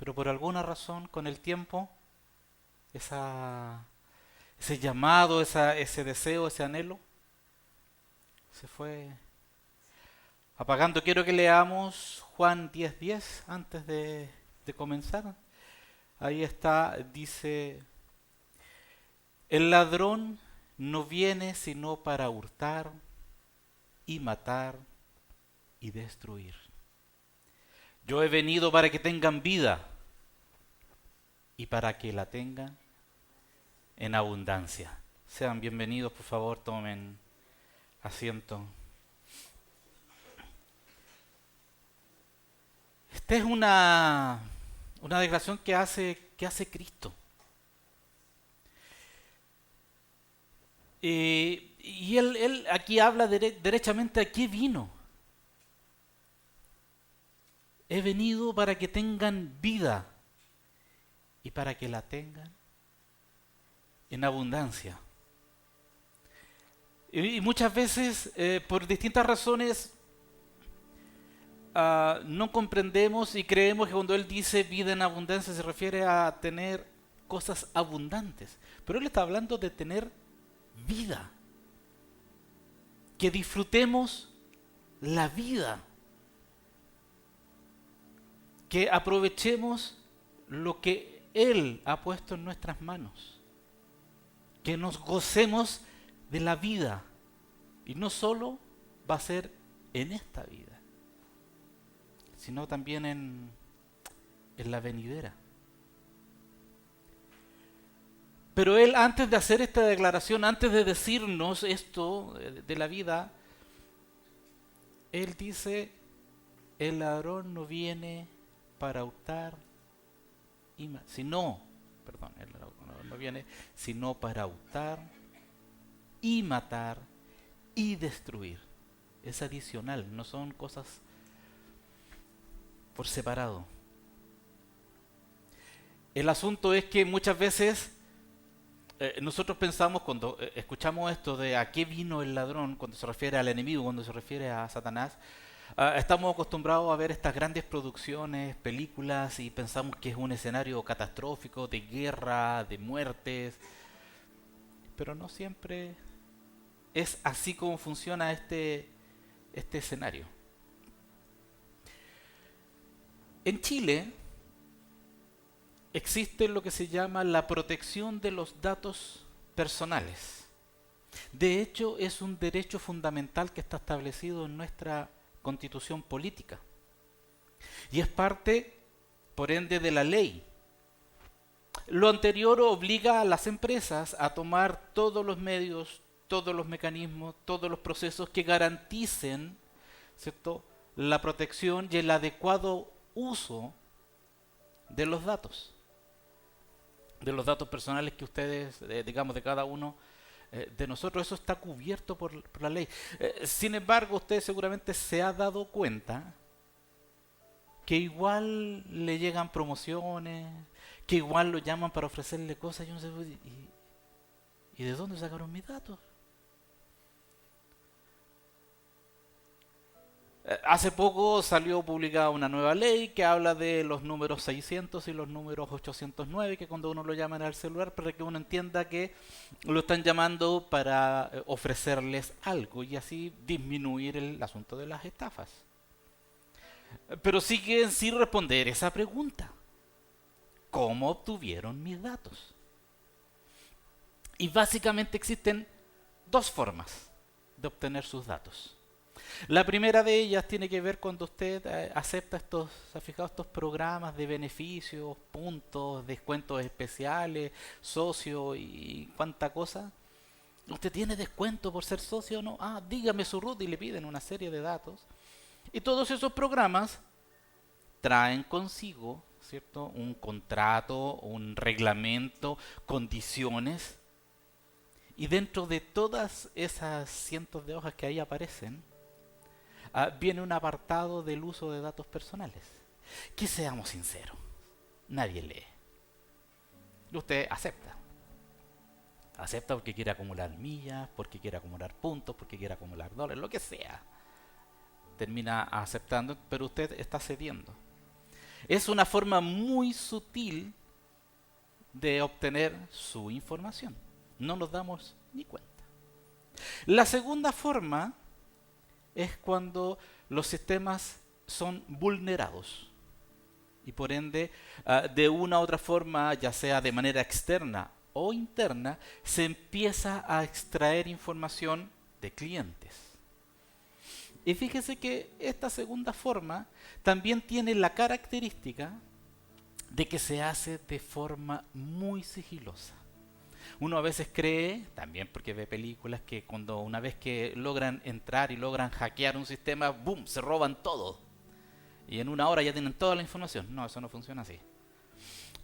pero por alguna razón con el tiempo esa, ese llamado, ese deseo, ese anhelo se fue apagando. Quiero que leamos Juan 10:10 antes de comenzar. Ahí está, dice, el ladrón no viene sino para hurtar y matar y destruir. Yo he venido para que tengan vida y para que la tengan en abundancia. Sean bienvenidos, por favor, tomen asiento. Esta es una declaración que hace Cristo. Y él aquí habla derechamente a qué vino. He venido para que tengan vida y para que la tengan en abundancia. Y muchas veces, por distintas razones, no comprendemos y creemos que cuando Él dice vida en abundancia se refiere a tener cosas abundantes. Pero Él está hablando de tener vida. Que disfrutemos la vida. Que aprovechemos lo que Él ha puesto en nuestras manos. Que nos gocemos de la vida. Y no solo va a ser en esta vida, sino también en la venidera. Pero Él, antes de hacer esta declaración, antes de decirnos esto de la vida, Él dice, el ladrón no viene para hurtar el ladrón no viene sino para hurtar y matar y destruir. Es adicional, no son cosas por separado. El asunto es que muchas veces nosotros pensamos cuando escuchamos esto de a qué vino el ladrón, cuando se refiere al enemigo, cuando se refiere a Satanás, estamos acostumbrados a ver estas grandes producciones, películas, y pensamos que es un escenario catastrófico, de guerra, de muertes, pero no siempre es así como funciona este escenario. En Chile existe lo que se llama la protección de los datos personales. De hecho, es un derecho fundamental que está establecido en nuestra constitución política. Y es parte, por ende, de la ley. Lo anterior obliga a las empresas a tomar todos los medios, todos los mecanismos, todos los procesos que garanticen, ¿cierto?, la protección y el adecuado uso de los datos personales que ustedes, digamos, de cada uno de nosotros. Eso está cubierto por la ley. Sin embargo, usted seguramente se ha dado cuenta que igual le llegan promociones, que igual lo llaman para ofrecerle cosas. Yo no sé, ¿y de dónde sacaron mis datos? Hace poco salió publicada una nueva ley que habla de los números 600 y los números 809, que cuando uno lo llama al celular, para que uno entienda que lo están llamando para ofrecerles algo y así disminuir el asunto de las estafas. Pero siguen sin responder esa pregunta. ¿Cómo obtuvieron mis datos? Y básicamente existen dos formas de obtener sus datos. La primera de ellas tiene que ver cuando usted acepta ¿se ha fijado? Estos programas de beneficios, puntos, descuentos especiales, socio y cuánta cosa. ¿Usted tiene descuento por ser socio o no? Dígame su RUT y le piden una serie de datos. Y todos esos programas traen consigo, ¿cierto?, un contrato, un reglamento, condiciones. Y dentro de todas esas cientos de hojas que ahí aparecen, viene un apartado del uso de datos personales. Que seamos sinceros, nadie lee. Usted acepta. Acepta porque quiere acumular millas, porque quiere acumular puntos, porque quiere acumular dólares, lo que sea. Termina aceptando, pero usted está cediendo. Es una forma muy sutil de obtener su información. No nos damos ni cuenta. La segunda forma es cuando los sistemas son vulnerados y por ende, de una u otra forma, ya sea de manera externa o interna, se empieza a extraer información de clientes. Y fíjese que esta segunda forma también tiene la característica de que se hace de forma muy sigilosa. Uno a veces cree, también porque ve películas, que cuando una vez que logran entrar y logran hackear un sistema, ¡boom!, se roban todo. Y en una hora ya tienen toda la información. No, eso no funciona así.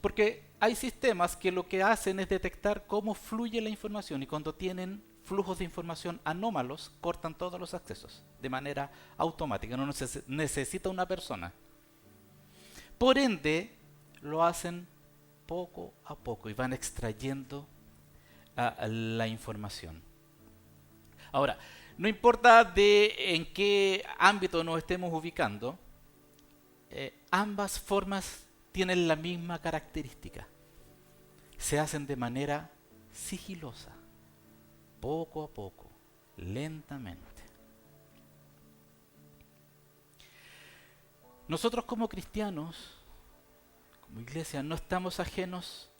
Porque hay sistemas que lo que hacen es detectar cómo fluye la información y cuando tienen flujos de información anómalos, cortan todos los accesos de manera automática. No necesita una persona. Por ende, lo hacen poco a poco y van extrayendo la información. Ahora, no importa en qué ámbito nos estemos ubicando, ambas formas tienen la misma característica. Se hacen de manera sigilosa, poco a poco, lentamente. Nosotros como cristianos, como iglesia, no estamos ajenos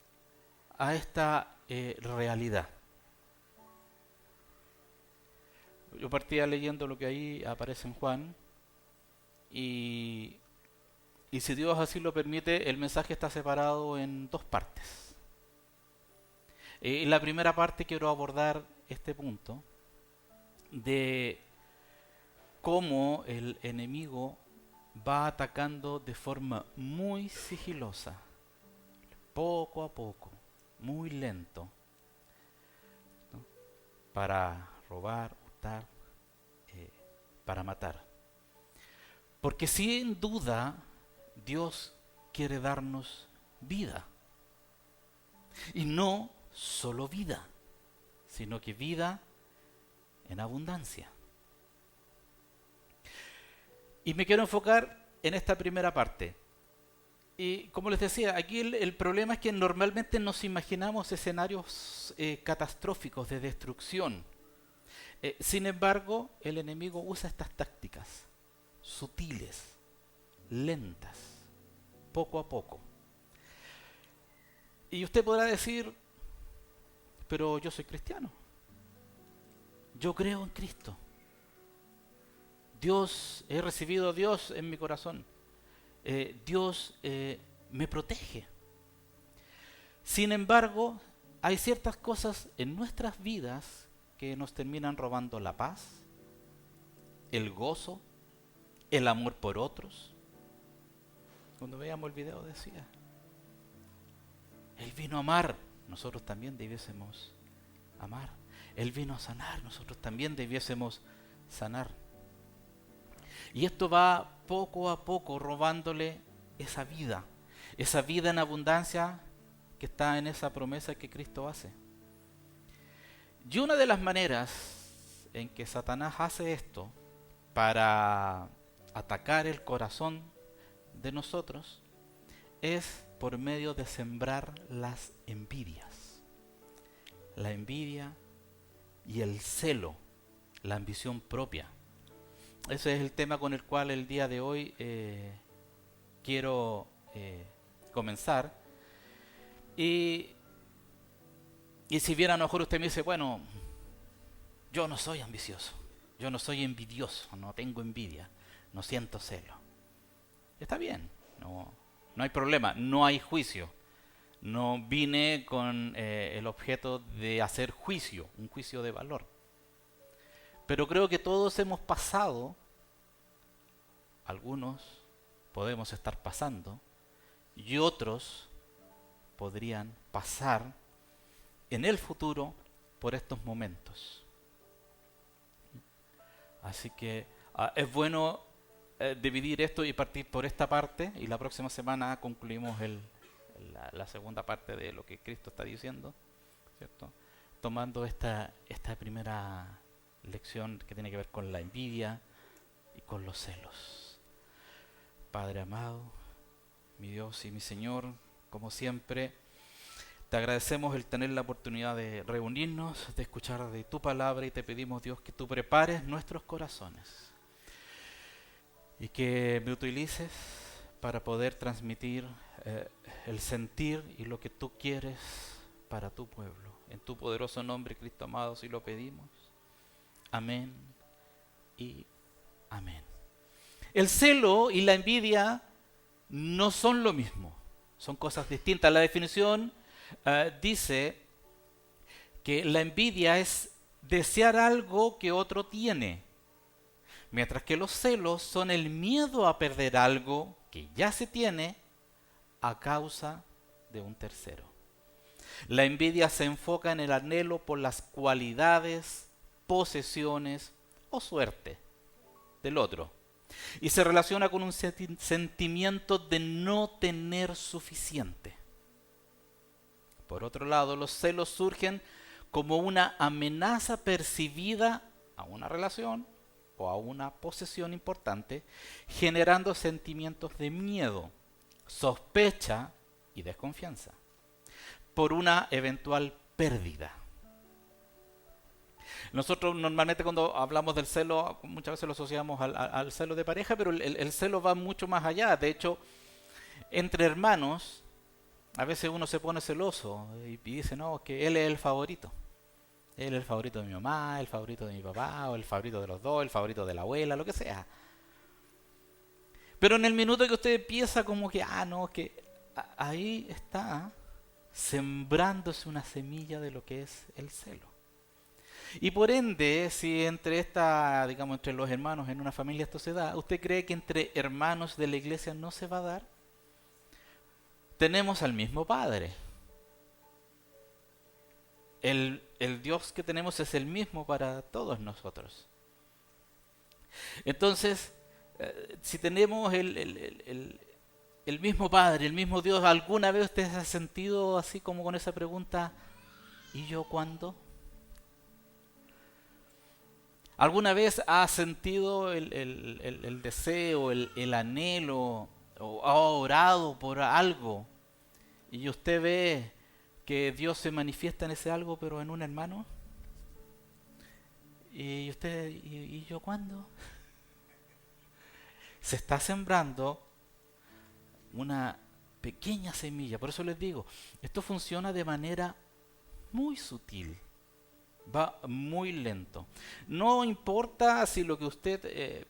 a esta realidad. Yo partía leyendo lo que ahí aparece en Juan y si Dios así lo permite, el mensaje está separado en dos partes. En la primera parte quiero abordar este punto de cómo el enemigo va atacando de forma muy sigilosa, poco a poco, muy lento, ¿no?, para robar, hurtar, para matar. Porque sin duda Dios quiere darnos vida. Y no solo vida, sino que vida en abundancia. Y me quiero enfocar en esta primera parte. Y como les decía, aquí el problema es que normalmente nos imaginamos escenarios catastróficos de destrucción. Sin embargo, el enemigo usa estas tácticas sutiles, lentas, poco a poco. Y usted podrá decir, pero yo soy cristiano. Yo creo en Cristo. He recibido a Dios en mi corazón. Dios me protege. Sin embargo, hay ciertas cosas en nuestras vidas que nos terminan robando la paz, el gozo, el amor por otros. Cuando veíamos el video decía, Él vino a amar, nosotros también debiésemos amar. Él vino a sanar, nosotros también debiésemos sanar. Y esto va poco a poco robándole esa vida en abundancia que está en esa promesa que Cristo hace. Y una de las maneras en que Satanás hace esto para atacar el corazón de nosotros es por medio de sembrar las envidias. La envidia y el celo, la ambición propia. Ese es el tema con el cual el día de hoy quiero comenzar. Y si bien a lo mejor usted me dice, bueno, yo no soy ambicioso, yo no soy envidioso, no tengo envidia, no siento celo. Está bien, no hay problema, no hay juicio. No vine con el objeto de hacer juicio, un juicio de valor. Pero creo que todos hemos pasado, algunos podemos estar pasando, y otros podrían pasar en el futuro por estos momentos. Así que es bueno dividir esto y partir por esta parte, y la próxima semana concluimos la segunda parte de lo que Cristo está diciendo, ¿cierto? Tomando esta primera lección que tiene que ver con la envidia y con los celos. Padre amado, mi Dios y mi Señor, como siempre, te agradecemos el tener la oportunidad de reunirnos, de escuchar de tu palabra y te pedimos, Dios, que tú prepares nuestros corazones y que me utilices para poder transmitir el sentir y lo que tú quieres para tu pueblo. En tu poderoso nombre, Cristo amado, si lo pedimos. Amén y amén. El celo y la envidia no son lo mismo, son cosas distintas. La definición dice que la envidia es desear algo que otro tiene, mientras que los celos son el miedo a perder algo que ya se tiene a causa de un tercero. La envidia se enfoca en el anhelo por las cualidades, posesiones o suerte del otro y se relaciona con un sentimiento de no tener suficiente. Por otro lado, los celos surgen como una amenaza percibida a una relación o a una posesión importante, generando sentimientos de miedo, sospecha y desconfianza por una eventual pérdida. Nosotros normalmente cuando hablamos del celo, muchas veces lo asociamos al celo de pareja, pero el celo va mucho más allá. De hecho, entre hermanos, a veces uno se pone celoso y dice, no, que él es el favorito. Él es el favorito de mi mamá, el favorito de mi papá, o el favorito de los dos, el favorito de la abuela, lo que sea. Pero en el minuto que usted empieza como que, no, que ahí está sembrándose una semilla de lo que es el celo. Y por ende, si entre los hermanos en una familia esto se da, ¿usted cree que entre hermanos de la iglesia no se va a dar? Tenemos al mismo Padre. El Dios que tenemos es el mismo para todos nosotros. Entonces, si tenemos el mismo Padre, el mismo Dios, ¿alguna vez usted se ha sentido así como con esa pregunta, ¿y yo cuándo? ¿Alguna vez ha sentido el deseo, el anhelo, o ha orado por algo y usted ve que Dios se manifiesta en ese algo, pero en un hermano? ¿Y usted, y yo cuándo? Se está sembrando una pequeña semilla. Por eso les digo, esto funciona de manera muy sutil. Va muy lento. No importa si lo que usted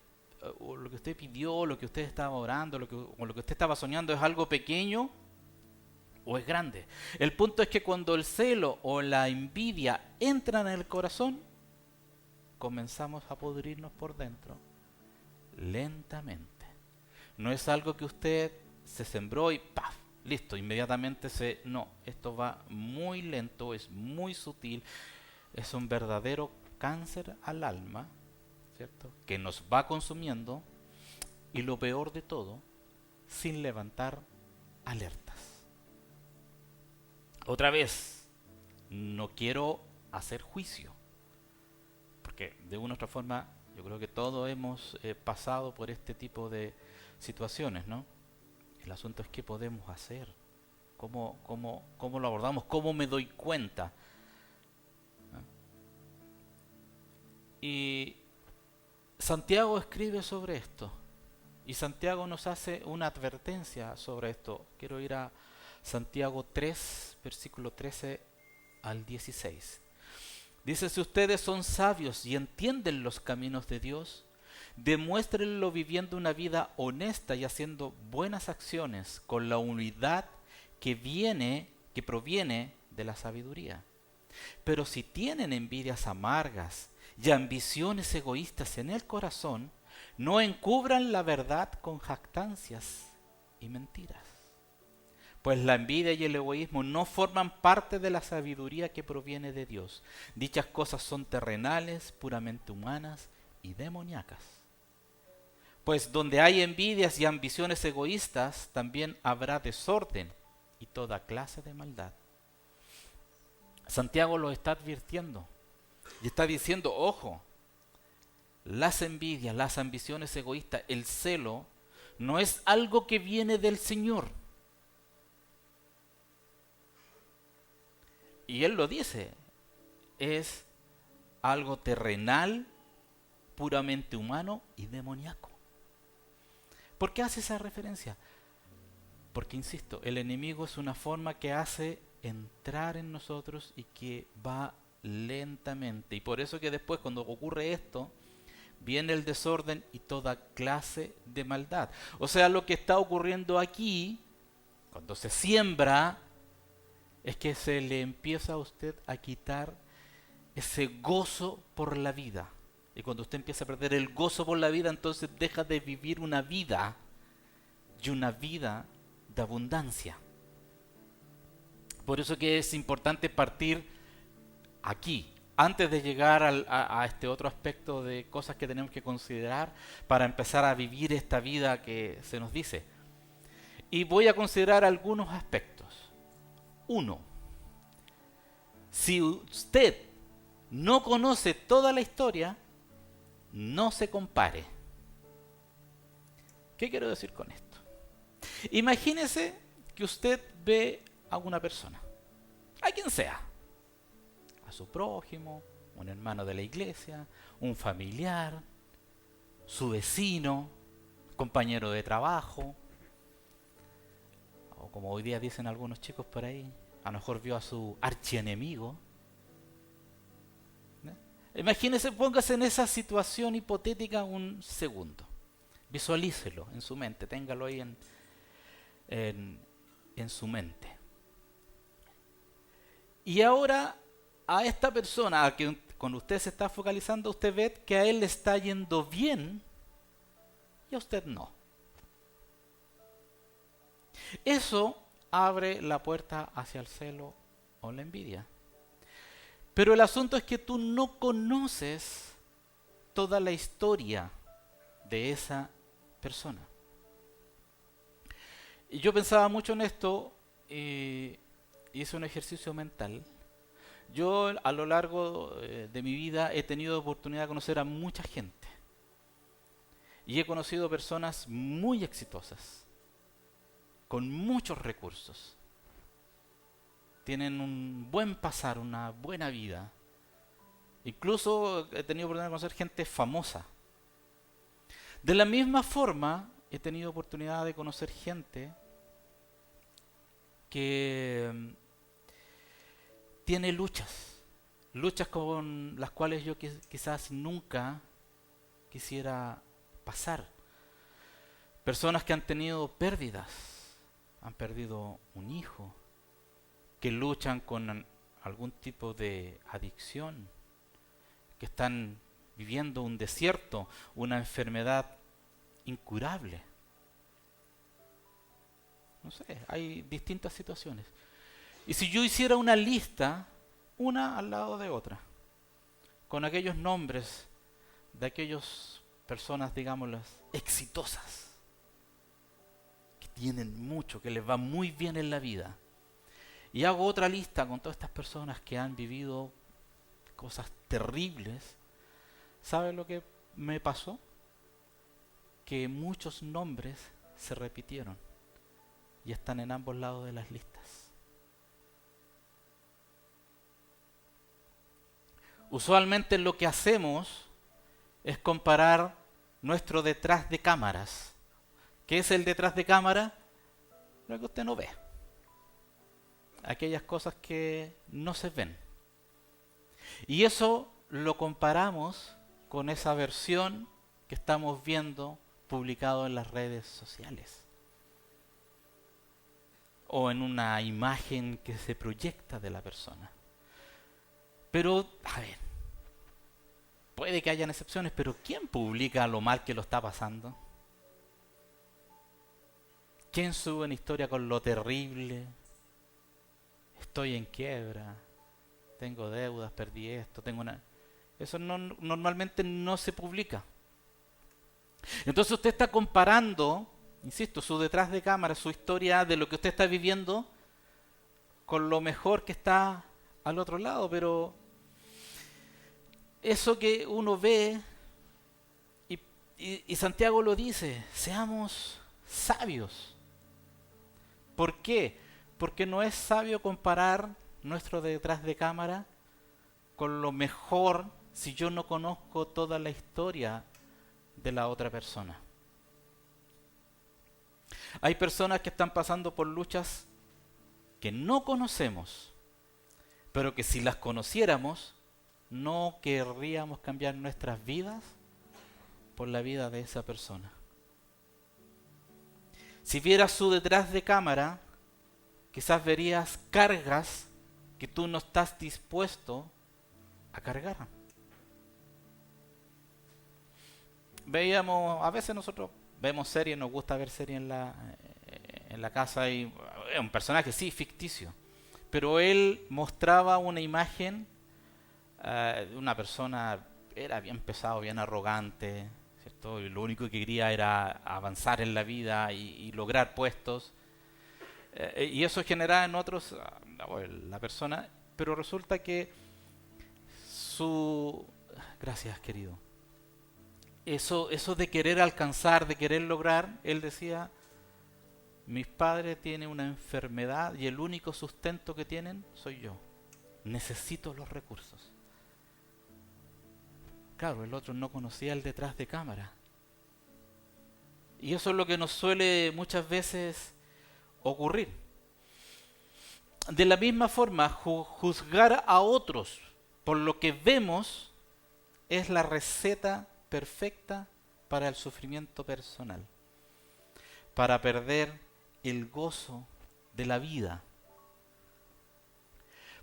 o lo que usted pidió, lo que usted estaba orando, o lo que usted estaba soñando es algo pequeño o es grande. El punto es que cuando el celo o la envidia entran en el corazón, comenzamos a podrirnos por dentro lentamente. No es algo que usted se sembró y ¡paf! Listo, inmediatamente no, esto va muy lento, es muy sutil. Es un verdadero cáncer al alma, ¿cierto? Que nos va consumiendo y lo peor de todo, sin levantar alertas. Otra vez, no quiero hacer juicio, porque de una u otra forma yo creo que todos hemos pasado por este tipo de situaciones, ¿no? El asunto es qué podemos hacer, cómo lo abordamos, cómo me doy cuenta. Y Santiago escribe sobre esto. Y Santiago nos hace una advertencia sobre esto. Quiero ir a Santiago 3, versículo 13 al 16. Dice, si ustedes son sabios y entienden los caminos de Dios, demuéstrenlo viviendo una vida honesta y haciendo buenas acciones con la humildad que proviene de la sabiduría. Pero si tienen envidias amargas y ambiciones egoístas en el corazón, no encubran la verdad con jactancias y mentiras. Pues la envidia y el egoísmo no forman parte de la sabiduría que proviene de Dios. Dichas cosas son terrenales, puramente humanas y demoníacas. Pues donde hay envidias y ambiciones egoístas, también habrá desorden y toda clase de maldad. Santiago lo está advirtiendo y está diciendo, ojo, las envidias, las ambiciones egoístas, el celo, no es algo que viene del Señor. Y Él lo dice, es algo terrenal, puramente humano y demoníaco. ¿Por qué hace esa referencia? Porque, insisto, el enemigo es una forma que hace entrar en nosotros y que va lentamente. Y por eso que después, cuando ocurre esto, viene el desorden y toda clase de maldad. O sea, lo que está ocurriendo aquí, cuando se siembra, es que se le empieza a usted a quitar ese gozo por la vida. Y cuando usted empieza a perder el gozo por la vida, entonces deja de vivir una vida, y una vida de abundancia. Por eso que es importante partir aquí, antes de llegar a este otro aspecto de cosas que tenemos que considerar para empezar a vivir esta vida que se nos dice. Y voy a considerar algunos aspectos. Uno, si usted no conoce toda la historia, no se compare. ¿Qué quiero decir con esto? Imagínese que usted ve a una persona, a quien sea, a su prójimo, un hermano de la iglesia, un familiar, su vecino, compañero de trabajo, o como hoy día dicen algunos chicos por ahí, a lo mejor vio a su archienemigo. Imagínese, póngase en esa situación hipotética un segundo. Visualícelo en su mente, téngalo ahí en su mente. Y ahora a esta persona a que con usted se está focalizando, usted ve que a él le está yendo bien y a usted no. Eso abre la puerta hacia el celo o la envidia. Pero el asunto es que tú no conoces toda la historia de esa persona. Y yo pensaba mucho en esto y hice un ejercicio mental. Yo a lo largo de mi vida he tenido oportunidad de conocer a mucha gente. Y he conocido personas muy exitosas, con muchos recursos. Tienen un buen pasar, una buena vida. Incluso he tenido oportunidad de conocer gente famosa. De la misma forma, he tenido oportunidad de conocer gente que tiene luchas con las cuales yo quizás nunca quisiera pasar. Personas que han tenido pérdidas, han perdido un hijo, que luchan con algún tipo de adicción, que están viviendo un desierto, una enfermedad incurable. No sé, hay distintas situaciones. Y si yo hiciera una lista, una al lado de otra, con aquellos nombres de aquellas personas, digámoslas, exitosas, que tienen mucho, que les va muy bien en la vida, y hago otra lista con todas estas personas que han vivido cosas terribles, ¿sabe lo que me pasó? Que muchos nombres se repitieron y están en ambos lados de las listas. Usualmente lo que hacemos es comparar nuestro detrás de cámaras. ¿Qué es el detrás de cámara? Lo que usted no ve. Aquellas cosas que no se ven. Y eso lo comparamos con esa versión que estamos viendo publicado en las redes sociales. O en una imagen que se proyecta de la persona. Pero, a ver, puede que hayan excepciones, pero ¿quién publica lo mal que lo está pasando? ¿Quién sube una historia con lo terrible? Estoy en quiebra, tengo deudas, perdí esto, tengo una... Eso normalmente no se publica. Entonces usted está comparando, insisto, su detrás de cámara, su historia de lo que usted está viviendo con lo mejor que está al otro lado, pero eso que uno ve, y Santiago lo dice, seamos sabios. ¿Por qué? Porque no es sabio comparar nuestro detrás de cámara con lo mejor si yo no conozco toda la historia de la otra persona. Hay personas que están pasando por luchas que no conocemos, pero que si las conociéramos, no querríamos cambiar nuestras vidas por la vida de esa persona. Si vieras su detrás de cámara, quizás verías cargas que tú no estás dispuesto a cargar. A veces nosotros vemos series, nos gusta ver series en la casa y es un personaje, sí, ficticio, pero él mostraba una imagen de una persona, era bien pesado, bien arrogante, ¿cierto? Y lo único que quería era avanzar en la vida y lograr puestos. Y eso generaba en otros la persona, pero resulta que su... Gracias, querido. Eso de querer alcanzar, de querer lograr, él decía, mis padres tienen una enfermedad y el único sustento que tienen soy yo. Necesito los recursos. Claro, el otro no conocía el detrás de cámara. Y eso es lo que nos suele muchas veces ocurrir. De la misma forma, juzgar a otros por lo que vemos es la receta perfecta para el sufrimiento personal, para perder el gozo de la vida.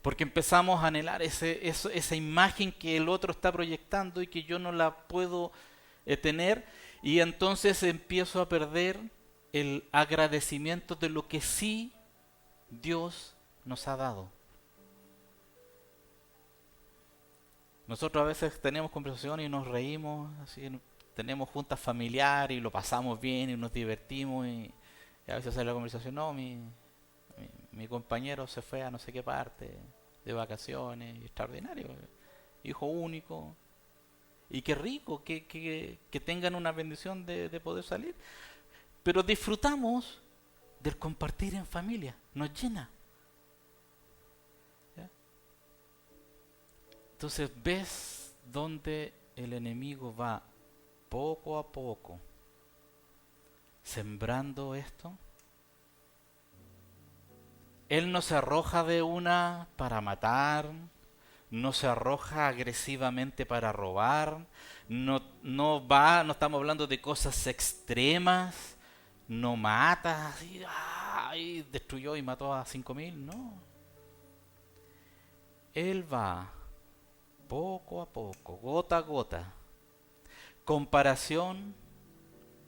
Porque empezamos a anhelar esa imagen que el otro está proyectando y que yo no la puedo tener, y entonces empiezo a perder el agradecimiento de lo que sí Dios nos ha dado. Nosotros a veces tenemos conversaciones y nos reímos, así, tenemos juntas familiares y lo pasamos bien y nos divertimos y a veces sale la conversación, no, mi compañero se fue a no sé qué parte de vacaciones, extraordinario, hijo único, y qué rico que tengan una bendición de poder salir, pero disfrutamos del compartir en familia, nos llena. ¿Ya? Entonces ves dónde el enemigo va poco a poco sembrando esto. Él no se arroja de una para matar, no se arroja agresivamente para robar, no estamos hablando de cosas extremas, no mata, así, y destruyó y mató a 5,000, no. Él va poco a poco, gota a gota, comparación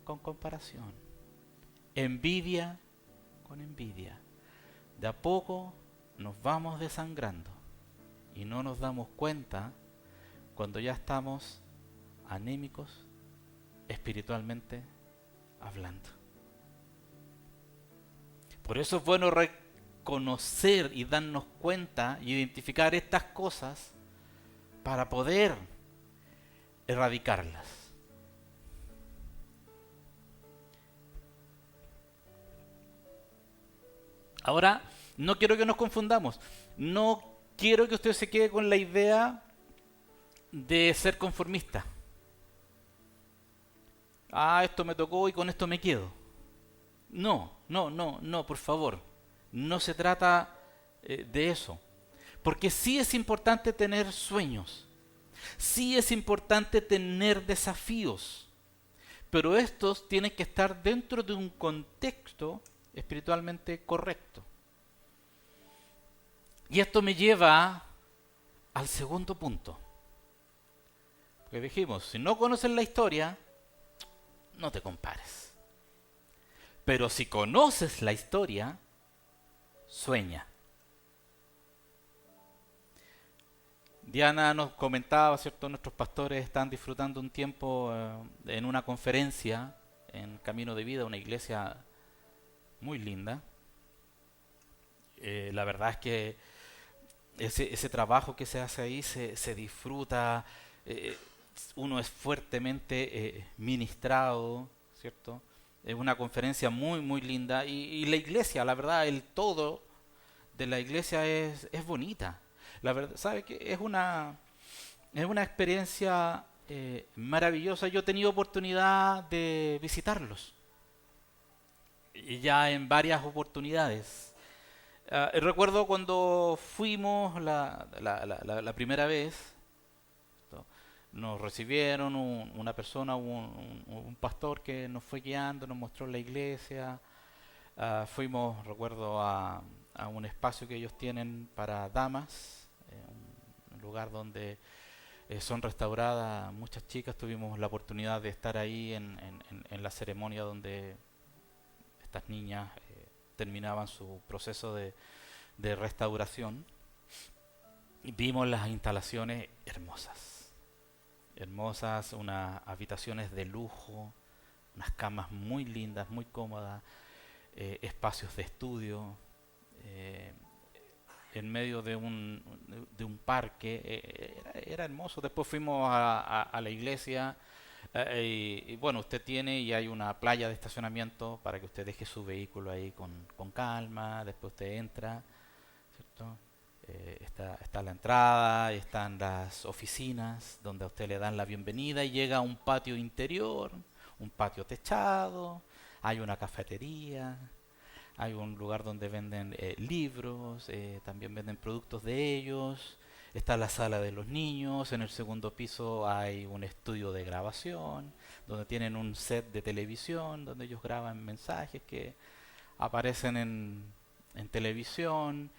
con comparación, envidia con envidia. De a poco nos vamos desangrando y no nos damos cuenta cuando ya estamos anémicos espiritualmente hablando. Por eso es bueno reconocer y darnos cuenta y identificar estas cosas para poder erradicarlas. Ahora, no quiero que nos confundamos. No quiero que usted se quede con la idea de ser conformista. Esto me tocó y con esto me quedo. No, por favor. No se trata de eso. Porque sí es importante tener sueños. Sí es importante tener desafíos. Pero estos tienen que estar dentro de un contexto espiritualmente correcto. Y esto me lleva al segundo punto. Porque dijimos, si no conoces la historia, no te compares. Pero si conoces la historia, sueña. Diana nos comentaba, ¿cierto? Nuestros pastores están disfrutando un tiempo en una conferencia en Camino de Vida, una iglesia muy linda. La verdad es que ese trabajo que se hace ahí se disfruta, uno es fuertemente ministrado, ¿cierto? Es una conferencia muy, muy linda. Y la iglesia, la verdad, el todo de la iglesia es bonita. La verdad, ¿sabe qué? Es una experiencia maravillosa. Yo he tenido oportunidad de visitarlos. Y ya en varias oportunidades. Recuerdo cuando fuimos la primera vez, ¿no? Nos recibieron una persona, un pastor que nos fue guiando, nos mostró la iglesia. Fuimos, recuerdo, a un espacio que ellos tienen para damas, un lugar donde son restauradas muchas chicas. Tuvimos la oportunidad de estar ahí en la ceremonia donde estas niñas terminaban su proceso de restauración. Y vimos las instalaciones hermosas, hermosas, unas habitaciones de lujo, unas camas muy lindas, muy cómodas, espacios de estudio, eh, en medio de un parque. Era hermoso. Después fuimos a la iglesia. Y bueno, usted tiene y hay una playa de estacionamiento para que usted deje su vehículo ahí con calma. Después usted entra, ¿cierto? Está la entrada, están las oficinas donde a usted le dan la bienvenida y llega a un patio interior, un patio techado, hay una cafetería, hay un lugar donde venden libros, también venden productos de ellos. Está la sala de los niños. En el segundo piso hay un estudio de grabación, donde tienen un set de televisión, donde ellos graban mensajes que aparecen en televisión.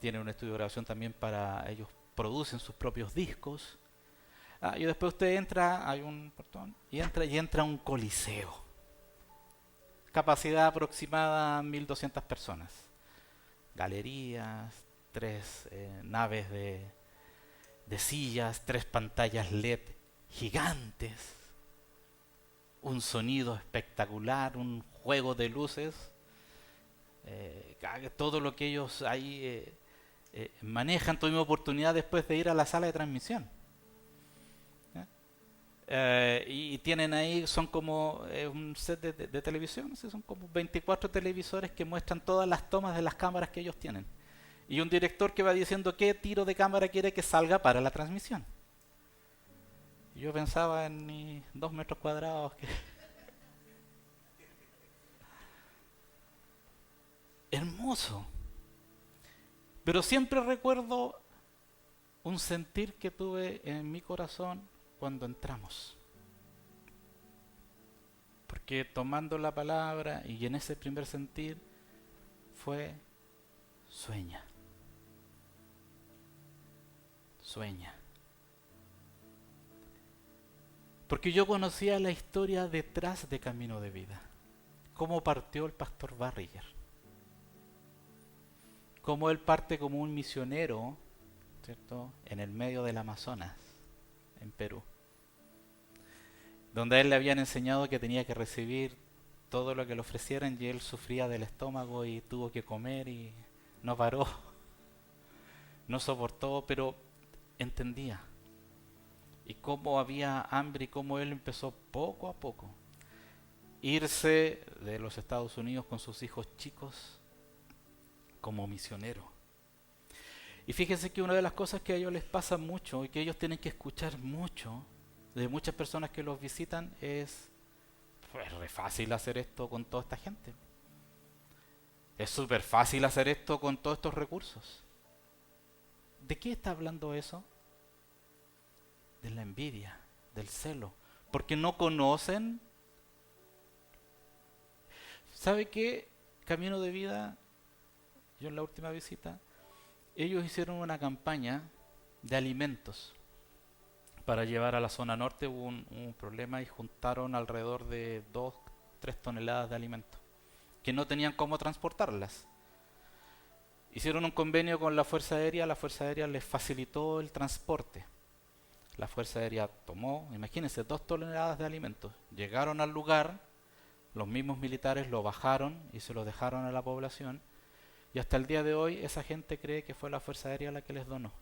Tienen un estudio de grabación también para ellos producen sus propios discos. Y después usted entra, hay un portón, y entra a un coliseo. Capacidad aproximada a 1200 personas. Galerías, tres naves de sillas, tres pantallas LED gigantes, un sonido espectacular, un juego de luces, todo lo que ellos ahí manejan. Tuvimos oportunidad después de ir a la sala de transmisión. Y tienen ahí, son como un set de televisión, ¿sí? Son como 24 televisores que muestran todas las tomas de las cámaras que ellos tienen. Y un director que va diciendo qué tiro de cámara quiere que salga para la transmisión. Y yo pensaba en mis 2 metros cuadrados. Hermoso. Pero siempre recuerdo un sentir que tuve en mi corazón cuando entramos. Porque tomando la palabra y en ese primer sentir fue sueña. Sueña. Porque yo conocía la historia detrás de Camino de Vida. Cómo partió el pastor Barriger. Cómo él parte como un misionero, ¿cierto? En el medio del Amazonas, en Perú. Donde a él le habían enseñado que tenía que recibir todo lo que le ofrecieran y él sufría del estómago y tuvo que comer y no paró, no soportó, pero entendía. Y cómo había hambre y cómo él empezó poco a poco irse de los Estados Unidos con sus hijos chicos como misionero. Y fíjense que una de las cosas que a ellos les pasa mucho y que ellos tienen que escuchar mucho de muchas personas que los visitan es: pues, re fácil hacer esto con toda esta gente. Es súper fácil hacer esto con todos estos recursos. ¿De qué está hablando eso? De la envidia, del celo. Porque no conocen. ¿Sabe qué? Camino de Vida, yo en la última visita, ellos hicieron una campaña de alimentos para llevar a la zona norte. Hubo un problema y juntaron alrededor de 2-3 toneladas de alimentos que no tenían cómo transportarlas. Hicieron un convenio con la Fuerza Aérea les facilitó el transporte. La Fuerza Aérea tomó, imagínense, 2 toneladas de alimentos. Llegaron al lugar, los mismos militares lo bajaron y se lo dejaron a la población. Y hasta el día de hoy esa gente cree que fue la Fuerza Aérea la que les donó.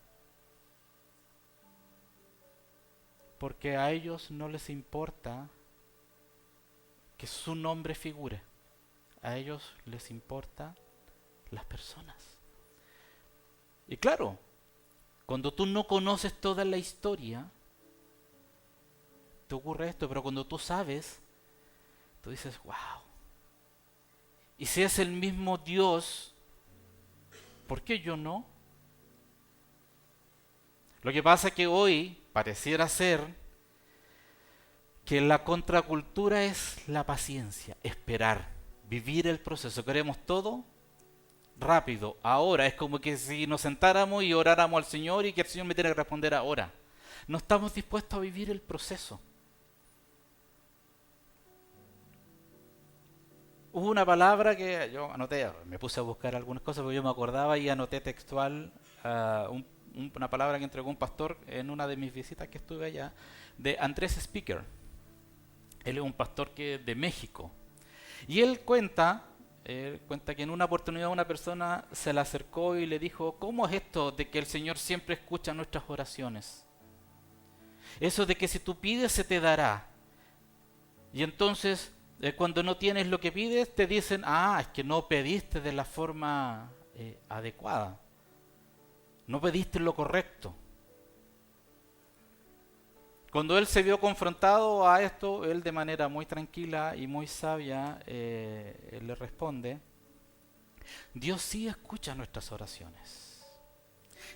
Porque a ellos no les importa que su nombre figure. A ellos les importan las personas. Y claro, cuando tú no conoces toda la historia, te ocurre esto, pero cuando tú sabes, tú dices, wow. Y si es el mismo Dios, ¿por qué yo no? Lo que pasa es que hoy pareciera ser que la contracultura es la paciencia, esperar, vivir el proceso. Queremos todo rápido, ahora. Es como que si nos sentáramos y oráramos al Señor y que el Señor me tiene que responder ahora. No estamos dispuestos a vivir el proceso. Hubo una palabra que yo anoté, me puse a buscar algunas cosas porque yo me acordaba y anoté textual una palabra que entregó un pastor en una de mis visitas que estuve allá, de Andrés Speaker. Él es un pastor de México. Y él cuenta que en una oportunidad una persona se le acercó y le dijo, ¿cómo es esto de que el Señor siempre escucha nuestras oraciones? Eso de que si tú pides se te dará. Y entonces, cuando no tienes lo que pides, te dicen, es que no pediste de la forma adecuada. No pediste lo correcto. Cuando él se vio confrontado a esto, él de manera muy tranquila y muy sabia le responde, Dios sí escucha nuestras oraciones.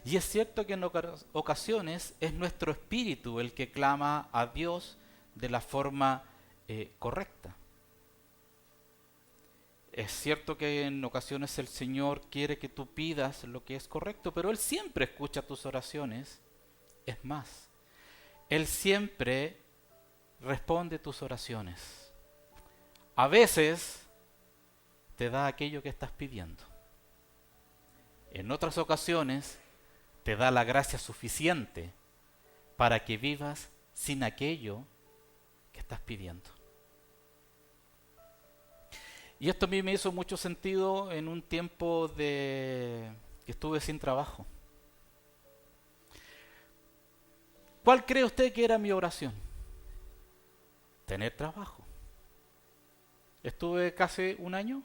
Y es cierto que en ocasiones es nuestro espíritu el que clama a Dios de la forma correcta. Es cierto que en ocasiones el Señor quiere que tú pidas lo que es correcto, pero Él siempre escucha tus oraciones. Es más, Él siempre responde tus oraciones. A veces te da aquello que estás pidiendo. En otras ocasiones te da la gracia suficiente para que vivas sin aquello que estás pidiendo. Y esto a mí me hizo mucho sentido en un tiempo que estuve sin trabajo. ¿Cuál cree usted que era mi oración? Tener trabajo. Estuve casi un año,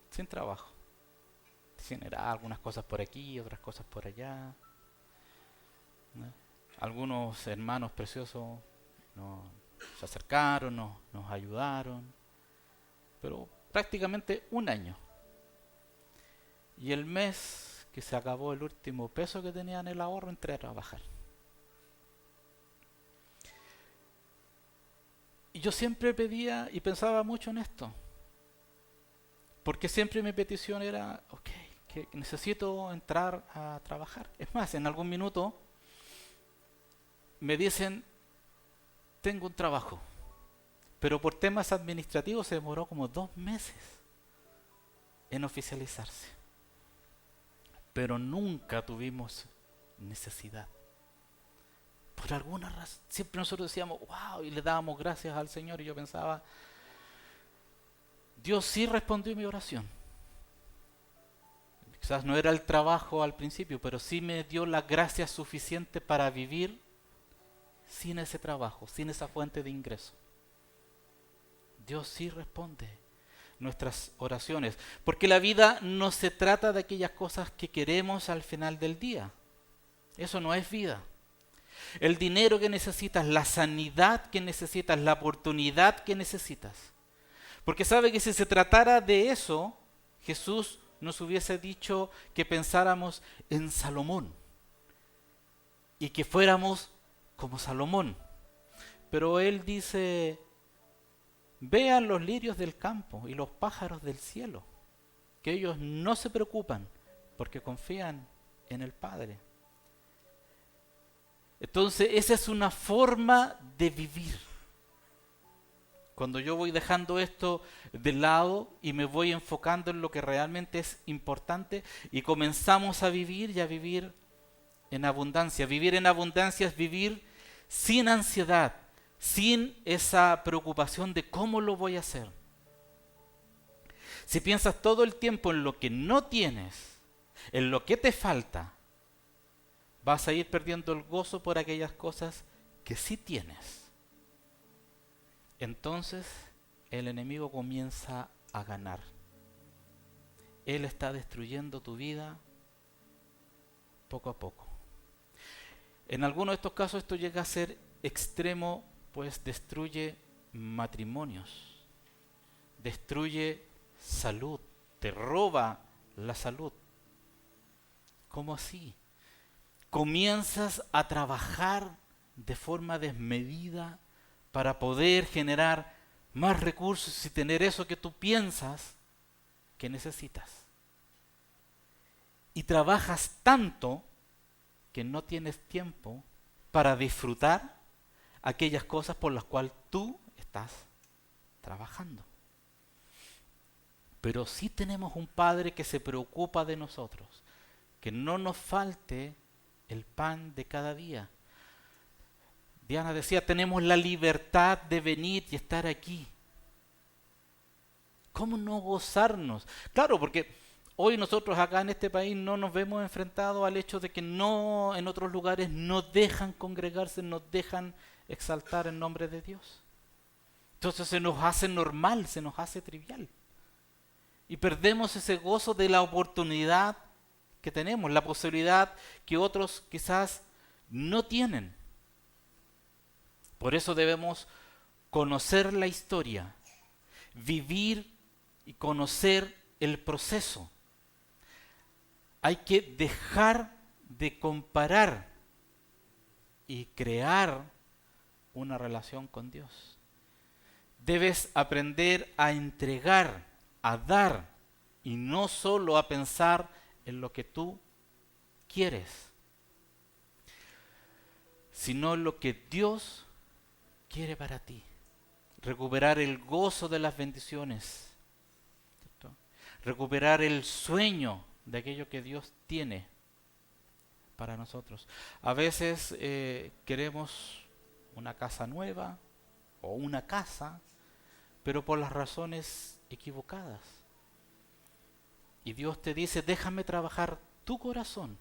sin trabajo. Generaba algunas cosas por aquí, otras cosas por allá. ¿No? Algunos hermanos preciosos se acercaron, nos ayudaron, pero prácticamente un año. Y el mes que se acabó el último peso que tenía en el ahorro, entré a trabajar. Y yo siempre pedía y pensaba mucho en esto, porque siempre mi petición era, que necesito entrar a trabajar. Es más, en algún minuto me dicen, tengo un trabajo, pero por temas administrativos se demoró como 2 meses en oficializarse. Pero nunca tuvimos necesidad. Por alguna razón, siempre nosotros decíamos, wow, y le dábamos gracias al Señor, y yo pensaba, Dios sí respondió mi oración. Quizás no era el trabajo al principio, pero sí me dio la gracia suficiente para vivir sin ese trabajo, sin esa fuente de ingreso. Dios sí responde nuestras oraciones, porque la vida no se trata de aquellas cosas que queremos al final del día. Eso no es vida. El dinero que necesitas, la sanidad que necesitas, la oportunidad que necesitas. Porque sabe que si se tratara de eso, Jesús nos hubiese dicho que pensáramos en Salomón y que fuéramos como Salomón. Pero él dice, vean los lirios del campo y los pájaros del cielo, que ellos no se preocupan porque confían en el Padre. Entonces esa es una forma de vivir. Cuando yo voy dejando esto de lado y me voy enfocando en lo que realmente es importante y comenzamos a vivir y a vivir en abundancia. Vivir en abundancia es vivir sin ansiedad, sin esa preocupación de cómo lo voy a hacer. Si piensas todo el tiempo en lo que no tienes, en lo que te falta, vas a ir perdiendo el gozo por aquellas cosas que sí tienes. entonces el enemigo comienza a ganar. Él está destruyendo tu vida poco a poco. En algunos de estos casos esto llega a ser extremo, pues destruye matrimonios, destruye salud, te roba la salud. ¿Cómo así? Comienzas a trabajar de forma desmedida para poder generar más recursos y tener eso que tú piensas que necesitas. Y trabajas tanto que no tienes tiempo para disfrutar aquellas cosas por las cuales tú estás trabajando. Pero sí tenemos un Padre que se preocupa de nosotros, que no nos falte el pan de cada día. Diana decía, tenemos la libertad de venir y estar aquí. ¿Cómo no gozarnos? Claro, porque hoy nosotros acá en este país no nos vemos enfrentados al hecho de que no en otros lugares nos dejan congregarse, nos dejan exaltar el nombre de Dios. Entonces se nos hace normal, se nos hace trivial. Y perdemos ese gozo de la oportunidad que tenemos, la posibilidad que otros quizás no tienen. Por eso debemos conocer la historia, vivir y conocer el proceso. Hay que dejar de comparar y crear una relación con Dios. Debes aprender a entregar, a dar y no solo a pensar en lo que tú quieres, sino en lo que Dios quiere para ti. Recuperar el gozo de las bendiciones, ¿cierto? Recuperar el sueño de aquello que Dios tiene para nosotros. A veces queremos una casa nueva o una casa, pero por las razones equivocadas. Y Dios te dice, déjame trabajar tu corazón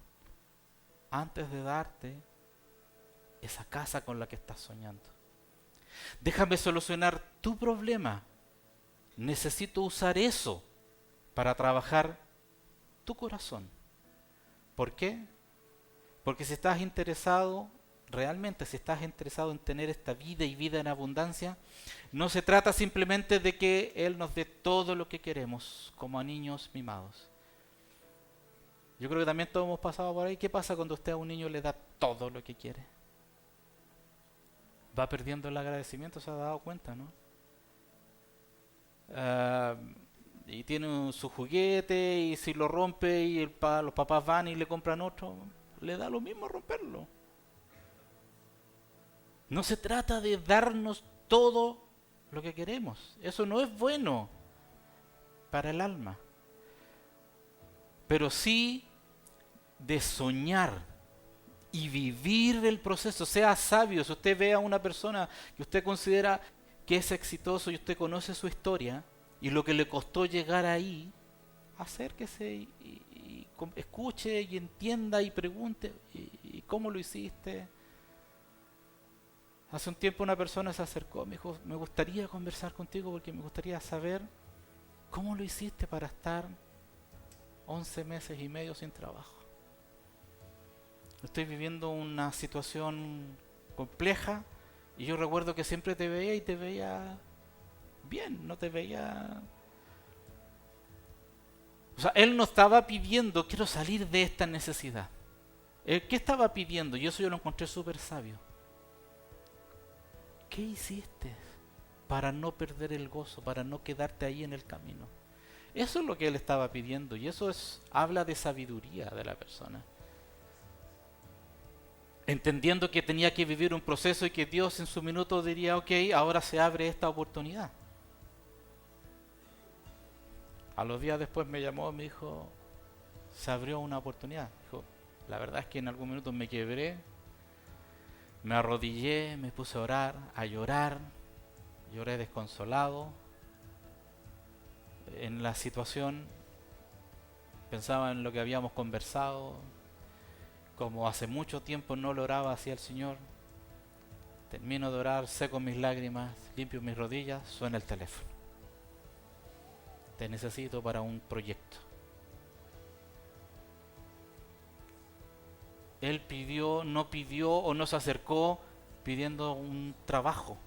antes de darte esa casa con la que estás soñando. Déjame solucionar tu problema. Necesito usar eso para trabajar tu corazón. ¿Por qué? Porque si estás interesado, realmente si estás interesado en tener esta vida y vida en abundancia, no se trata simplemente de que Él nos dé todo lo que queremos, como a niños mimados. Yo creo que también todos hemos pasado por ahí. ¿Qué pasa cuando usted a un niño le da todo lo que quiere? Va perdiendo el agradecimiento, se ha dado cuenta, ¿no? Y tiene su juguete y si lo rompe y los papás van y le compran otro, le da lo mismo romperlo. No se trata de darnos todo lo que queremos. Eso no es bueno para el alma. Pero sí de soñar y vivir el proceso. Sea sabio. Si usted ve a una persona que usted considera que es exitoso y usted conoce su historia y lo que le costó llegar ahí, acérquese y escuche y entienda y pregunte y cómo lo hiciste. Hace un tiempo una persona se acercó, me dijo, me gustaría conversar contigo porque me gustaría saber cómo lo hiciste para estar 11 meses y medio sin trabajo. Estoy viviendo una situación compleja y yo recuerdo que siempre te veía y te veía bien, no te veía... O sea, él no estaba pidiendo, quiero salir de esta necesidad. ¿Qué estaba pidiendo? Y eso yo lo encontré súper sabio. ¿Qué hiciste para no perder el gozo, para no quedarte ahí en el camino? Eso es lo que él estaba pidiendo y eso habla de sabiduría de la persona. Entendiendo que tenía que vivir un proceso y que Dios en su minuto diría, ok, ahora se abre esta oportunidad. A los días después me llamó y me dijo, se abrió una oportunidad. Dijo, la verdad es que en algún minuto me quebré, me arrodillé, me puse a orar, a llorar, lloré desconsolado. En la situación pensaba en lo que habíamos conversado, como hace mucho tiempo no lo oraba hacia el Señor. termino de orar, seco mis lágrimas, limpio mis rodillas, suena el teléfono. Te necesito para un proyecto. Él pidió, no pidió o no se acercó pidiendo un trabajo.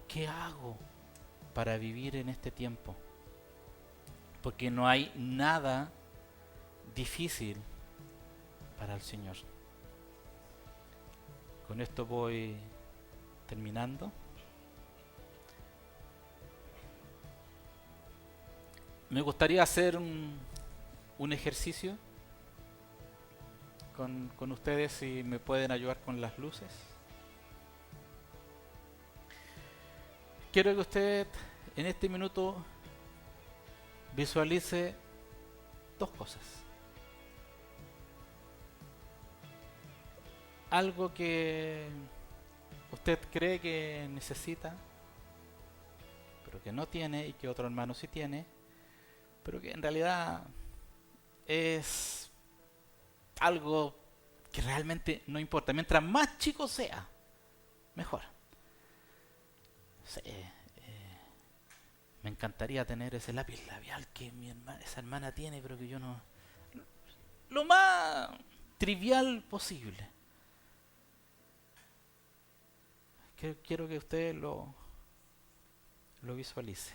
¿Qué hago para vivir en este tiempo? Porque no hay nada difícil para el Señor. Con esto voy terminando. Me gustaría hacer un ejercicio con ustedes, si me pueden ayudar con las luces. Quiero que usted en este minuto visualice dos cosas. Algo que usted cree que necesita, pero que no tiene y que otro hermano sí tiene, pero que en realidad es algo que realmente no importa. Mientras más chico sea, mejor. Sí, me encantaría tener ese lápiz labial que esa hermana tiene, pero que yo no. Lo más trivial posible. Quiero que usted lo visualice.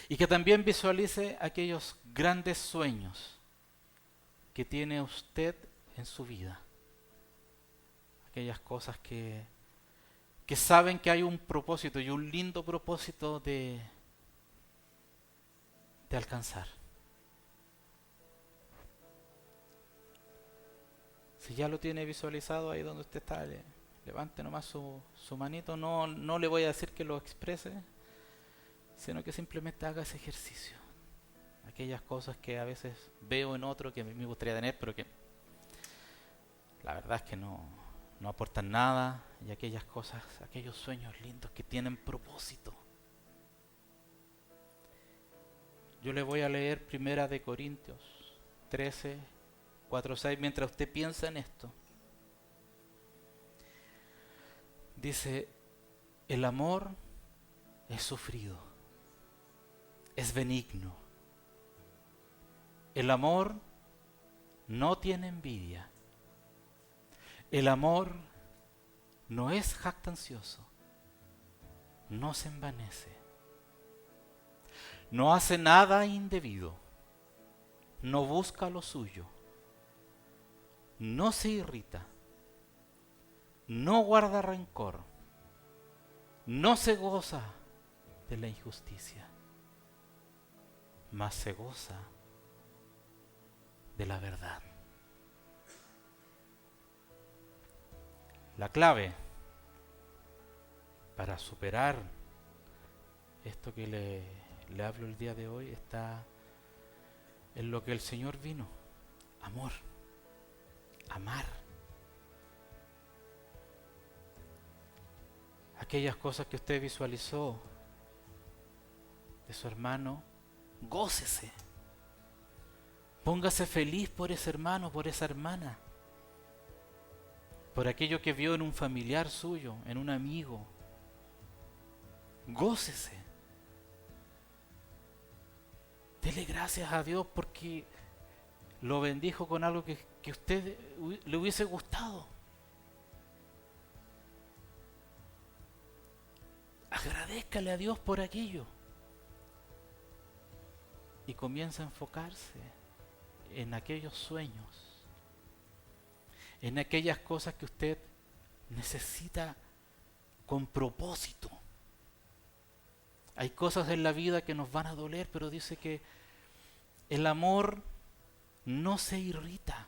Y que también visualice aquellos grandes sueños que tiene usted en su vida. Aquellas cosas que saben que hay un propósito, y un lindo propósito de alcanzar. Si ya lo tiene visualizado ahí donde usted está, levante nomás su manito. No le voy a decir que lo exprese, sino que simplemente haga ese ejercicio. Aquellas cosas que a veces veo en otro que me gustaría tener, pero que la verdad es que no aportan nada. Y aquellas cosas, aquellos sueños lindos que tienen propósito. Yo le voy a leer 1 de Corintios 13, 4, 6, mientras usted piensa en esto. Dice: el amor es sufrido, es benigno. El amor no tiene envidia. El amor no es jactancioso, no se envanece, no hace nada indebido, no busca lo suyo, no se irrita, no guarda rencor, no se goza de la injusticia, mas se goza de la verdad. La clave para superar esto que le hablo el día de hoy está en lo que el Señor vino: amor, amar. Aquellas cosas que usted visualizó de su hermano, gócese. Póngase feliz por ese hermano, por esa hermana, por aquello que vio en un familiar suyo, en un amigo. Gócese. Dele gracias a Dios porque lo bendijo con algo que a usted le hubiese gustado. Agradézcale a Dios por aquello. Y comienza a enfocarse en aquellos sueños, en aquellas cosas que usted necesita con propósito. Hay cosas en la vida que nos van a doler, pero dice que el amor no se irrita.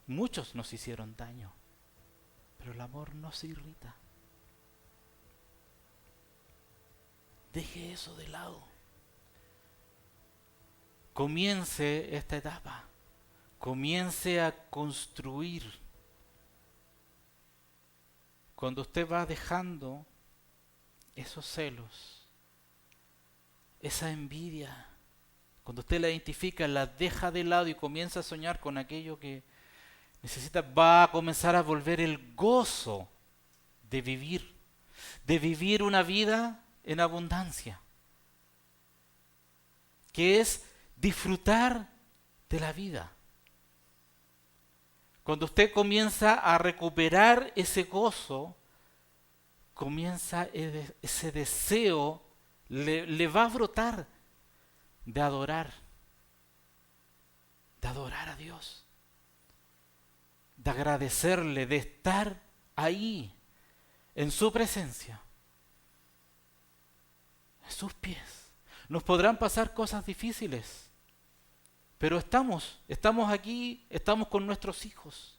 Muchos nos hicieron daño, pero el amor no se irrita. Deje eso de lado. Comience esta etapa. Comience a construir. Cuando usted va dejando esos celos, esa envidia, cuando usted la identifica, la deja de lado y comienza a soñar con aquello que necesita, va a comenzar a volver el gozo de vivir una vida en abundancia, que es disfrutar de la vida. Cuando usted comienza a recuperar ese gozo, comienza ese deseo, le va a brotar de adorar a Dios, de agradecerle, de estar ahí, en su presencia, en sus pies. Nos podrán pasar cosas difíciles, pero estamos aquí, estamos con nuestros hijos.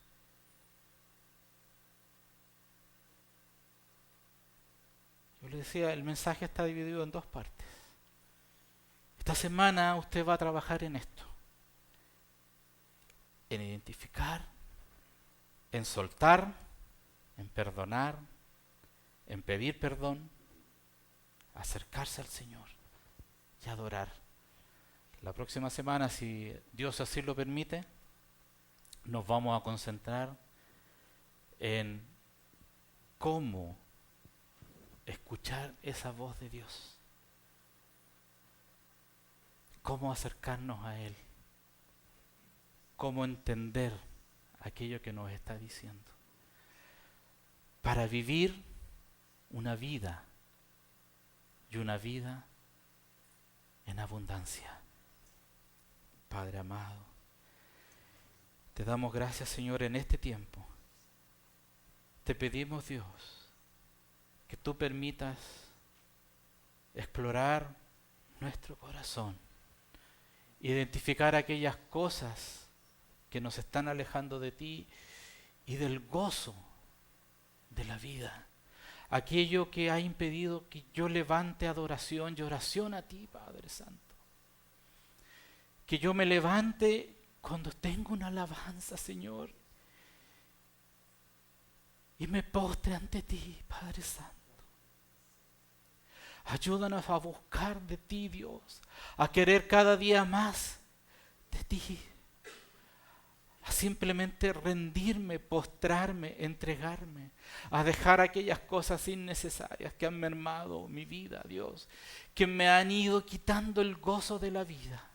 Yo le decía, el mensaje está dividido en dos partes. Esta semana usted va a trabajar en esto, en identificar, en soltar, en perdonar, en pedir perdón, acercarse al Señor y adorar. La próxima semana, si Dios así lo permite, nos vamos a concentrar en cómo escuchar esa voz de Dios, cómo acercarnos a Él, cómo entender aquello que nos está diciendo, para vivir una vida y una vida en abundancia. Padre amado, te damos gracias, Señor, en este tiempo. Te pedimos, Dios, que tú permitas explorar nuestro corazón, identificar aquellas cosas que nos están alejando de ti y del gozo de la vida. Aquello que ha impedido que yo levante adoración y oración a ti, Padre Santo. Que yo me levante cuando tengo una alabanza, Señor, y me postre ante ti, Padre Santo. Ayúdanos a buscar de ti, Dios, a querer cada día más de ti, a simplemente rendirme, postrarme, entregarme, a dejar aquellas cosas innecesarias que han mermado mi vida, Dios, que me han ido quitando el gozo de la vida,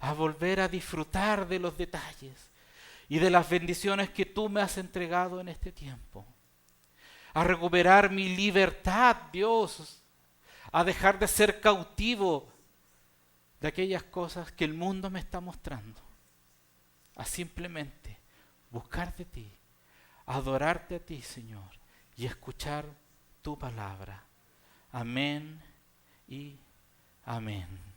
a volver a disfrutar de los detalles y de las bendiciones que tú me has entregado en este tiempo, a recuperar mi libertad, Dios, a dejar de ser cautivo de aquellas cosas que el mundo me está mostrando, a simplemente buscar de ti, adorarte a ti, Señor, y escuchar tu palabra. Amén y amén.